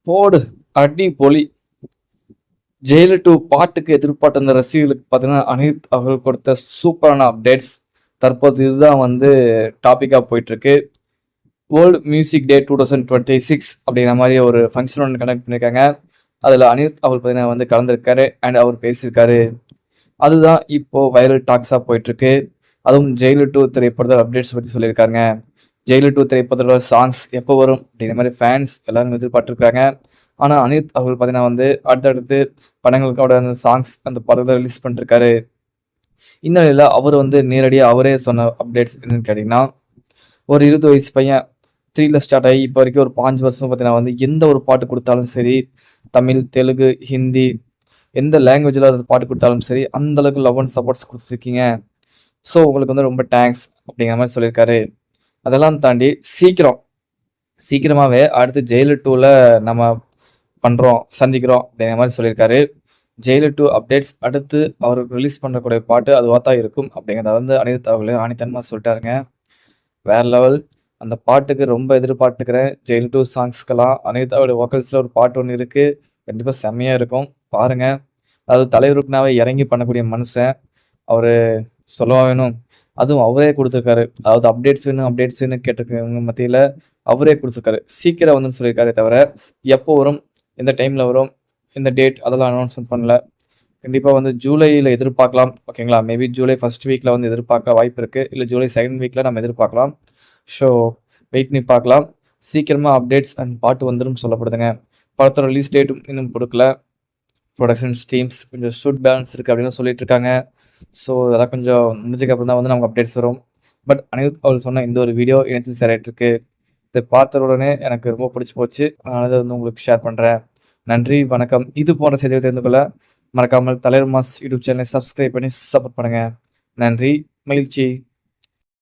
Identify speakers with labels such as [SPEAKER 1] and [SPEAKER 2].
[SPEAKER 1] போடு அடிபொலி. ஜெயிலர் 2 பாட்டுக்கு எதிர்பார்த்த அந்த ரசிகர்களுக்கு பார்த்தீங்கன்னா, அனிருத் அவர்கள் கொடுத்த சூப்பரான அப்டேட்ஸ். தற்போது இதுதான் வந்து டாபிக்கா போயிட்டுருக்கு. வேர்ல்ட் மியூசிக் டே 2026 அப்படிங்கிற மாதிரி ஒரு ஃபங்க்ஷன் ஒன்று கண்டக்ட் பண்ணியிருக்காங்க. அதில் அனிருத் அவர் பார்த்தீங்கன்னா வந்து கலந்துருக்காரு அண்ட் அவர் பேசியிருக்காரு. அதுதான் இப்போ வைரல் டாக்ஸாக போயிட்டுருக்கு. அதுவும் ஜெயிலர் 2 திரைப்படத்தோட அப்டேட்ஸ் பற்றி சொல்லியிருக்காங்க. ஜெயிலர் 2 திரைப்படத்தோட சாங்ஸ் எப்போ வரும் அப்படிங்கிற மாதிரி ஃபேன்ஸ் எல்லாரும் எதிர்பார்த்துருக்காங்க. ஆனால் அனிருத் அவர்கள் பார்த்தீங்கன்னா வந்து அடுத்தடுத்து படங்களுக்கோட அந்த சாங்ஸ் அந்த படத்தை ரிலீஸ் பண்ணிருக்காரு. இந்த நிலையில் அவர் வந்து நேரடியாக அவரே சொன்ன அப்டேட்ஸ் என்னன்னு கேட்டிங்கன்னா, ஒரு 20 வயசு பையன் 3ல ஸ்டார்ட் ஆகி இப்போ வரைக்கும் ஒரு 5 வருஷம் பார்த்தீங்கன்னா வந்து எந்த ஒரு பாட்டு கொடுத்தாலும் சரி, தமிழ், தெலுங்கு, ஹிந்தி எந்த லாங்குவேஜில் அது பாட்டு கொடுத்தாலும் சரி, அந்த அளவுக்கு லவ் அண்ட் சப்போர்ட்ஸ் கொடுத்துருக்கீங்க. ஸோ உங்களுக்கு வந்து ரொம்ப தேங்க்ஸ் அப்படிங்கிற மாதிரி சொல்லியிருக்காரு. அதெல்லாம் தாண்டி சீக்கிரமாகவே அடுத்து ஜெயிலர் 2ல நம்ம பண்ணுறோம் சந்திக்கிறோம் அப்படிங்கிற மாதிரி சொல்லியிருக்காரு. ஜெயிலர் 2 அப்டேட்ஸ் அடுத்து அவர் ரிலீஸ் பண்ணக்கூடிய பாட்டு அதுவாக தான் இருக்கும் அப்படிங்கிறத வந்து அனிருத் அவர்களே ஆணித்தனமாக சொல்லிட்டாருங்க. வேற லெவல். அந்த பாட்டுக்கு ரொம்ப எதிர்பார்த்துக்கிறேன். ஜெயிலர் 2 சாங்ஸ்க்கெல்லாம் அனிருத் அவருடைய வோக்கல்ஸில் ஒரு பாட்டு ஒன்று இருக்குது. கண்டிப்பாக செம்மையாக இருக்கும். பாருங்கள். அதாவது தலைவருக்குனாவே இறங்கி பண்ணக்கூடிய மனுஷன். அவர் சொல்லவா வேணும். அதுவும் அவரே கொடுத்துருக்காரு. அதாவது அப்டேட்ஸ் வேணும் கேட்டிருக்கவங்க மத்தியில் அவரே கொடுத்துருக்காரு. சீக்கிரம் வந்து சொல்லியிருக்காரே தவிர எப்போ வரும், எந்த டைமில் வரும், எந்த டேட் அதெல்லாம் அனௌன்ஸ்மெண்ட் பண்ணல. கண்டிப்பாக வந்து ஜூலையில் எதிர்பார்க்கலாம். ஓகேங்களா? மேபி ஜூலை ஃபர்ஸ்ட் வீக்கில் வந்து எதிர்பார்க்க வாய்ப்பு இருக்குது. இல்லை ஜூலை செகண்ட் வீக்கில் நம்ம எதிர்பார்க்கலாம். ஸோ வெயிட் பண்ணி பார்க்கலாம். சீக்கிரமாக அப்டேட்ஸ் அண்ட் பாட்டு வந்துடும் சொல்லப்படுதுங்க. படத்தோட ரிலீஸ் டேட்டும் இன்னும் கொடுக்கல. ப்ரொடக்ஷன்ஸ் டீம்ஸ் கொஞ்சம் ஷூட் பேலன்ஸ் இருக்குது அப்படின்னு சொல்லிட்டு இருக்காங்க. ஸோ அதெல்லாம் கொஞ்சம் முடிஞ்சதுக்கப்புறம் தான் வந்து நமக்கு அப்டேட்ஸ் வரும். பட் அனிருத் அவர் சொன்ன இந்த ஒரு வீடியோ இணையத்தில் சேராயிட்டிருக்கு. இதை பார்த்த உடனே எனக்கு ரொம்ப பிடிச்சி போச்சு. அதனால இதை வந்து உங்களுக்கு ஷேர் பண்ணுறேன். நன்றி, வணக்கம். இது போன்ற செய்திகள் தெரிந்து கொள்ள மறக்காமல் தலைவர் மாஸ் யூடியூப் சேனலை சப்ஸ்கிரைப் பண்ணி சப்போர்ட் பண்ணுங்கள். நன்றி, மகிழ்ச்சி.